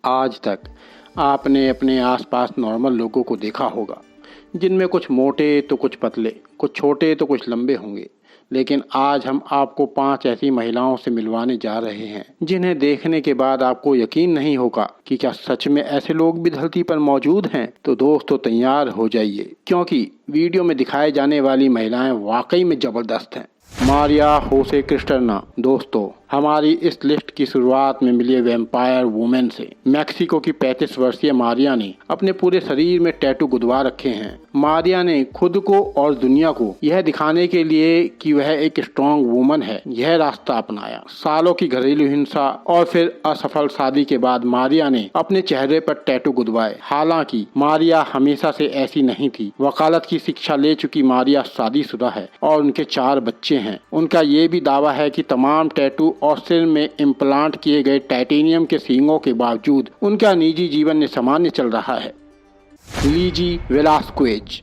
आज तक आपने अपने आसपास नॉर्मल लोगों को देखा होगा, जिनमें कुछ मोटे तो कुछ पतले, कुछ छोटे तो कुछ लंबे होंगे। लेकिन आज हम आपको 5 ऐसी महिलाओं से मिलवाने जा रहे हैं जिन्हें देखने के बाद आपको यकीन नहीं होगा कि क्या सच में ऐसे लोग भी धरती पर मौजूद हैं। तो दोस्तों तैयार हो जाइए, क्योंकि वीडियो में दिखाए जाने वाली महिलाएं वाकई में जबरदस्त हैं। मारिया होसे क्रिस्टर्ना। दोस्तों, हमारी इस लिस्ट की शुरुआत में मिली वैम्पायर वुमेन से। मैक्सिको की 35 वर्षीय मारिया ने अपने पूरे शरीर में टैटू गुदवा रखे हैं। मारिया ने खुद को और दुनिया को यह दिखाने के लिए कि वह एक स्ट्रॉन्ग वुमन है, यह रास्ता अपनाया। सालों की घरेलू हिंसा और फिर असफल शादी के बाद मारिया ने अपने चेहरे पर टैटू गुदवाए। हालांकि मारिया हमेशा से ऐसी नहीं थी। वकालत की शिक्षा ले चुकी मारिया शादीशुदा है और उनके 4 बच्चे हैं। उनका ये भी दावा है कि तमाम टैटू और सिर में इम्प्लांट किए गए टाइटेनियम के सींगों के बावजूद उनका निजी जीवन सामान्य चल रहा है। लीजी वेलास्क्वेज।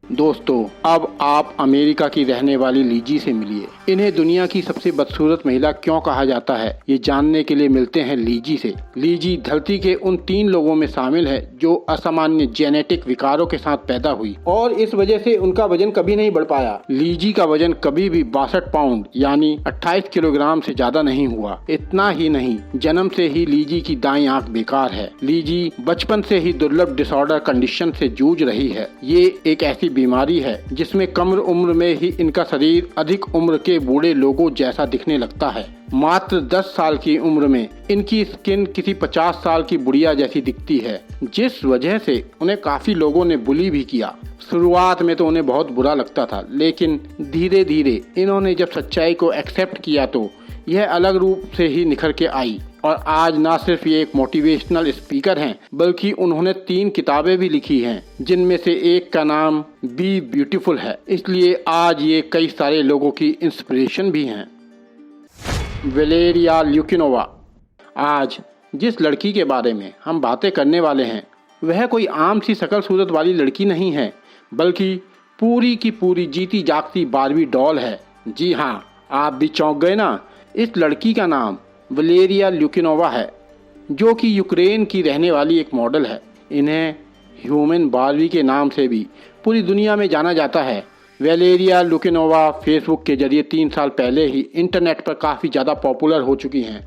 दोस्तों, अब आप अमेरिका की रहने वाली लीजी से मिलिए। इन्हें दुनिया की सबसे बदसूरत महिला क्यों कहा जाता है, ये जानने के लिए मिलते हैं लीजी से। लीजी धरती के उन 3 लोगों में शामिल है जो असामान्य जेनेटिक विकारों के साथ पैदा हुई और इस वजह से उनका वजन कभी नहीं बढ़ पाया। लीजी का वजन कभी भी 62 पाउंड यानी 28 किलोग्राम से ज्यादा नहीं हुआ। इतना ही नहीं, जन्म से ही लीजी की दाईं आंख बेकार है। लीजी बचपन से ही दुर्लभ डिसऑर्डर कंडीशन से जूझ रही है। ये एक ऐसी बीमारी है जिसमें कम उम्र में ही इनका शरीर अधिक उम्र के बूढ़े लोगों जैसा दिखने लगता है। मात्र 10 साल की उम्र में इनकी स्किन किसी 50 साल की बुढ़िया जैसी दिखती है, जिस वजह से उन्हें काफी लोगों ने बुली भी किया। शुरुआत में तो उन्हें बहुत बुरा लगता था, लेकिन धीरे धीरे इन्होंने जब सच्चाई को एक्सेप्ट किया तो यह अलग रूप से ही निखर के आई। और आज ना सिर्फ ये एक मोटिवेशनल स्पीकर हैं, बल्कि उन्होंने 3 किताबें भी लिखी हैं, जिनमें से एक का नाम बी ब्यूटीफुल है। इसलिए आज ये कई सारे लोगों की इंस्पिरेशन भी हैं। वैलेरिया ल्यूकिनोवा। आज जिस लड़की के बारे में हम बातें करने वाले हैं वह कोई आम सी शकल सूरत वाली लड़की नहीं है, बल्कि पूरी की पूरी जीती जागती बारबी डॉल है। जी हाँ, आप भी चौंक गए ना। इस लड़की का नाम वैलेरिया ल्यूकिनोवा है, जो कि यूक्रेन की रहने वाली एक मॉडल है। इन्हें ह्यूमन बारबी के नाम से भी पूरी दुनिया में जाना जाता है। वैलेरिया ल्यूकिनोवा फेसबुक के जरिए 3 साल पहले ही इंटरनेट पर काफ़ी ज़्यादा पॉपुलर हो चुकी हैं।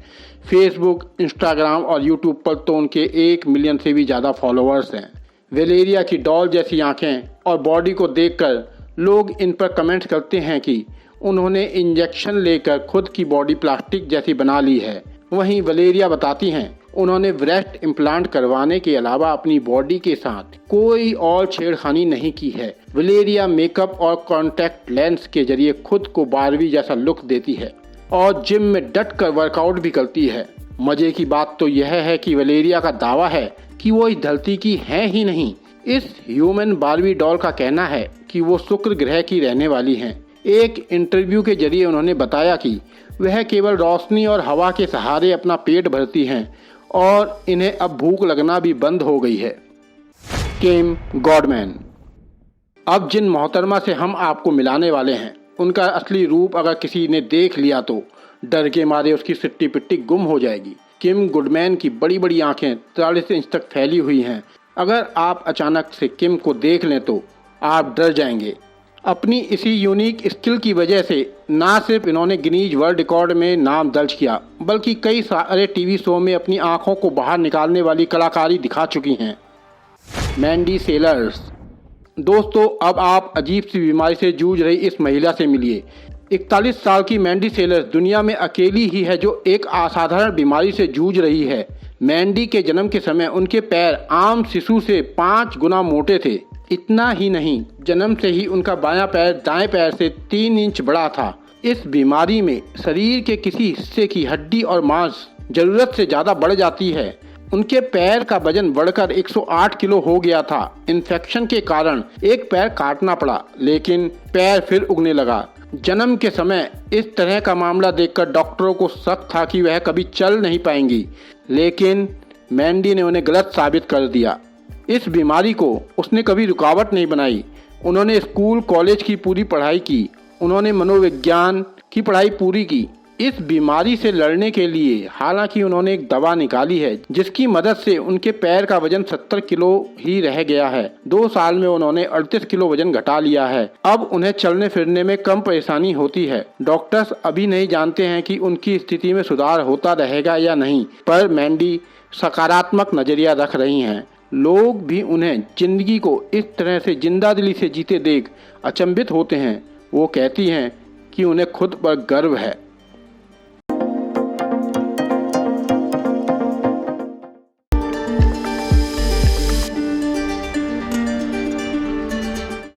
फेसबुक, इंस्टाग्राम और यूट्यूब पर तो उनके 1 मिलियन से भी ज़्यादा फॉलोअर्स हैं। वैलेरिया की डॉल जैसी आंखें और बॉडी को देखकर लोग इन पर कमेंट करते हैं कि उन्होंने इंजेक्शन लेकर खुद की बॉडी प्लास्टिक जैसी बना ली है। वहीं वैलेरिया बताती हैं उन्होंने ब्रेस्ट इम्प्लांट करवाने के अलावा अपनी बॉडी के साथ कोई और छेड़खानी नहीं की है। वैलेरिया मेकअप और कॉन्टैक्ट लेंस के जरिए खुद को बारबी जैसा लुक देती है और जिम में डट कर वर्कआउट भी करती है। मजे की बात तो यह है कि वैलेरिया का दावा है कि वो इस धरती की है ही नहीं। इस ह्यूमन बारबी डॉल का कहना है कि वो शुक्र ग्रह की रहने वाली हैं। एक इंटरव्यू के जरिए उन्होंने बताया कि वह केवल रोशनी और हवा के सहारे अपना पेट भरती हैं और इन्हें अब भूख लगना भी बंद हो गई है। किम गॉडमैन। अब जिन मोहतरमा से हम आपको मिलाने वाले हैं उनका असली रूप अगर किसी ने देख लिया तो डर के मारे उसकी सिट्टी पिट्टी गुम हो जाएगी। किम गुडमैन की बड़ी बड़ी आंखें 40 इंच तक फैली हुई हैं। अगर आप अचानक से किम को देख लें तो आप डर जाएंगे। अपनी इसी यूनिक स्किल की वजह से ना सिर्फ इन्होंने गिनीज वर्ल्ड रिकॉर्ड में नाम दर्ज किया, बल्कि कई सारे टीवी शो में अपनी आंखों को बाहर निकालने वाली कलाकारी दिखा चुकी हैं। मैंडी सेलर्स। दोस्तों, अब आप अजीब सी बीमारी से जूझ रही इस महिला से मिलिए। 41 साल की मैंडी सेलर्स दुनिया में अकेली ही है जो एक असाधारण बीमारी से जूझ रही है। मैंडी के जन्म के समय उनके पैर आम शिशु से 5 गुना मोटे थे। इतना ही नहीं, जन्म से ही उनका बायां पैर दाएं पैर से 3 इंच बड़ा था। इस बीमारी में शरीर के किसी हिस्से की हड्डी और मांस जरूरत से ज़्यादा बढ़ जाती है। उनके पैर का वजन बढ़कर 108 किलो हो गया था। इन्फेक्शन के कारण एक पैर काटना पड़ा, लेकिन पैर फिर उगने लगा। जन्म के समय इस तरह का मामला देखकर डॉक्टरों को शक था कि वह कभी चल नहीं पाएंगी, लेकिन मैंडी ने उन्हें गलत साबित कर दिया। इस बीमारी को उसने कभी रुकावट नहीं बनाई। उन्होंने स्कूल कॉलेज की पूरी पढ़ाई की, उन्होंने मनोविज्ञान की पढ़ाई पूरी की, इस बीमारी से लड़ने के लिए हालांकि उन्होंने एक दवा निकाली है जिसकी मदद से उनके पैर का वजन 70 किलो ही रह गया है। 2 साल में उन्होंने 38 किलो वजन घटा लिया है। अब उन्हें चलने फिरने में कम परेशानी होती है। डॉक्टर्स अभी नहीं जानते हैं कि उनकी स्थिति में सुधार होता रहेगा या नहीं, पर मैंडी सकारात्मक नजरिया रख रही हैं। लोग भी उन्हें जिंदगी को इस तरह से जिंदादिली से जीते देख अचंभित होते हैं। वो कहती हैं कि उन्हें खुद पर गर्व है।